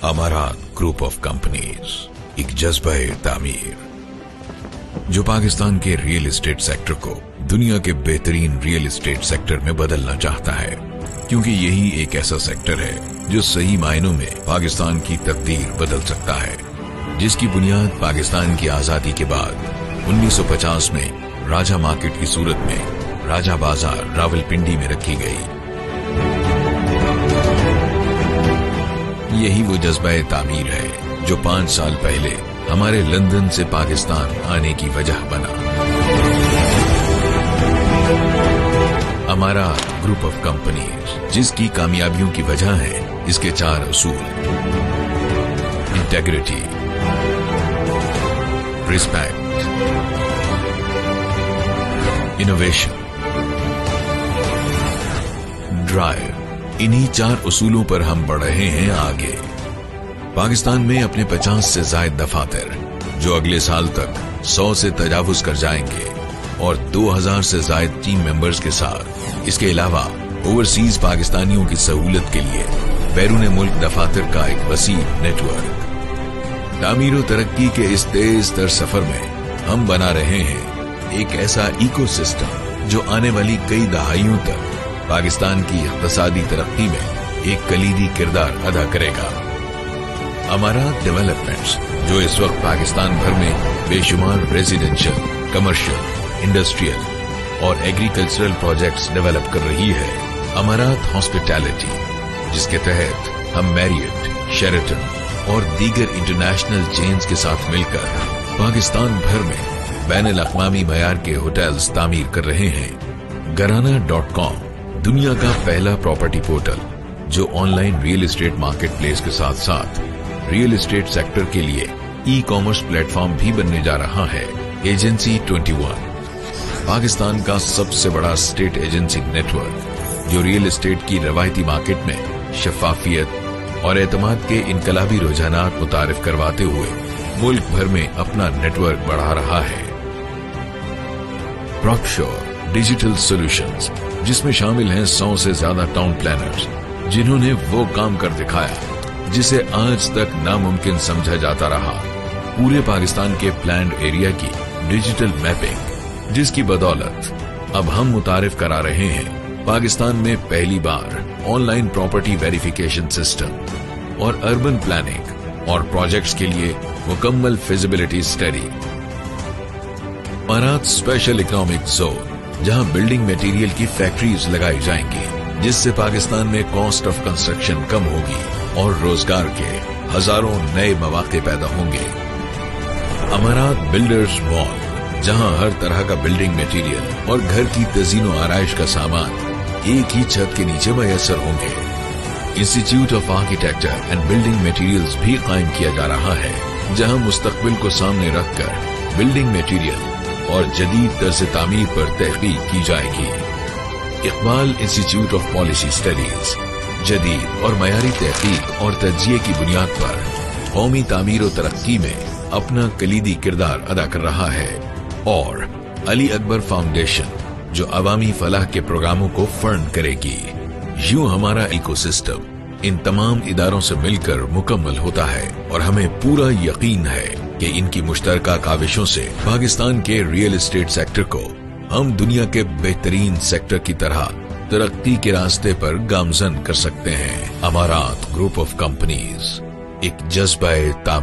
अमारात group of companies, एक जज्बा तामीर जो पाकिस्तान के रियल एस्टेट सेक्टर को दुनिया के बेहतरीन रियल एस्टेट सेक्टर में बदलना चाहता है, क्योंकि यही एक ऐसा सेक्टर है जो सही मायनों में पाकिस्तान की तकदीर बदल सकता है, जिसकी बुनियाद पाकिस्तान की आजादी के बाद 1950 में राजा मार्केट की सूरत में राजा बाजार रावलपिंडी में रखी गई। यही वो जज्बा तामीर है जो 5 साल पहले हमारे लंदन से पाकिस्तान आने की वजह बना। हमारा ग्रुप ऑफ कंपनीज, जिसकी कामयाबियों की वजह है इसके 4 असूल: इंटेग्रिटी, रिस्पेक्ट, इनोवेशन, ड्राइव। इन्हीं 4 उसूलों पर हम बढ़ रहे हैं आगे। पाकिस्तान में अपने 50 से ज्यादा दफातर जो अगले साल तक 100 से तजावुज कर जाएंगे और 2000 से ज्यादा टीम मेंबर्स के साथ, इसके अलावा ओवरसीज पाकिस्तानियों की सहूलत के लिए बैरून मुल्क दफातर का एक वसी नेटवर्क। तामीर और तरक्की के इस तेज तर सफर में हम बना रहे हैं एक ऐसा इकोसिस्टम जो आने वाली कई दहाइयों तक पाकिस्तान की इक़्तिसादी तरक्की में एक कलीदी किरदार अदा करेगा। अमारात डेवलपमेंट्स, जो इस वक्त पाकिस्तान भर में बेशुमार रेजिडेंशियल, कमर्शियल, इंडस्ट्रियल और एग्रीकल्चरल प्रोजेक्ट्स डेवलप कर रही है। अमारात हॉस्पिटैलिटी, जिसके तहत हम मैरियट, शेरेटन और दीगर इंटरनेशनल चेन्स के साथ मिलकर पाकिस्तान भर में बैनुल अक़वामी मयार के होटल्स तामीर कर रहे हैं। घराना.com दुनिया का पहला प्रॉपर्टी पोर्टल जो online real estate market place के साथ साथ रियल एस्टेट सेक्टर के लिए ई कॉमर्स प्लेटफॉर्म भी बनने जा रहा है। एजेंसी 21, पाकिस्तान का सबसे बड़ा स्टेट एजेंसी नेटवर्क जो रियल एस्टेट की रवायती मार्केट में शफाफियत और एतमाद के इनकलाबी रुझानात मुतारिफ करवाते हुए मुल्क भर में अपना नेटवर्क बढ़ा रहा है। प्रॉपश्योर डिजिटल सॉल्यूशंस, जिसमें शामिल हैं 100 से ज्यादा टाउन प्लानर्स जिन्होंने वो काम कर दिखाया जिसे आज तक नामुमकिन समझा जाता रहा। पूरे पाकिस्तान के प्लान्ड एरिया की डिजिटल मैपिंग, जिसकी बदौलत अब हम मुतारिफ करा रहे हैं पाकिस्तान में पहली बार ऑनलाइन प्रॉपर्टी वेरिफिकेशन सिस्टम और अर्बन प्लानिंग और प्रोजेक्ट्स के लिए मुकम्मल फिजिबिलिटी स्टडी। अमारात स्पेशल इकोनॉमिक जोन, जहां बिल्डिंग मटेरियल की फैक्ट्रीज लगाई जाएंगी, जिससे पाकिस्तान में कॉस्ट ऑफ कंस्ट्रक्शन कम होगी और रोजगार के हजारों नए मौके पैदा होंगे। अमारात बिल्डर्स मॉल, जहां हर तरह का बिल्डिंग मटेरियल और घर की तज़ीनो आराइश का सामान एक ही छत के नीचे मयसर होंगे। Institute of architecture and building materials भी कायम किया जा रहा है, जहां मुस्तकबिल को सामने रखकर बिल्डिंग मटेरियल और जदीद तर्ज तामीर पर तहकीक की जाएगी। Iqbal institute of policy studies जदीद और मयारी तहकीक और तजिए की बुनियाद पर कौमी तामीर और तरक्की में अपना कलीदी किरदार अदा कर रहा है। और अली अकबर फाउंडेशन, जो अवामी फलाह के प्रोग्रामों को फंड करेगी। यूं हमारा इकोसिस्टम इन तमाम इदारों से मिलकर मुकम्मल होता है और हमें पूरा यकीन है कि इनकी मुश्तरका काविशों से पाकिस्तान के रियल एस्टेट सेक्टर को हम दुनिया के बेहतरीन सेक्टर की तरह तरक्की के रास्ते पर गामजन कर सकते हैं। अमारात ग्रुप ऑफ कंपनीज, एक जज्बा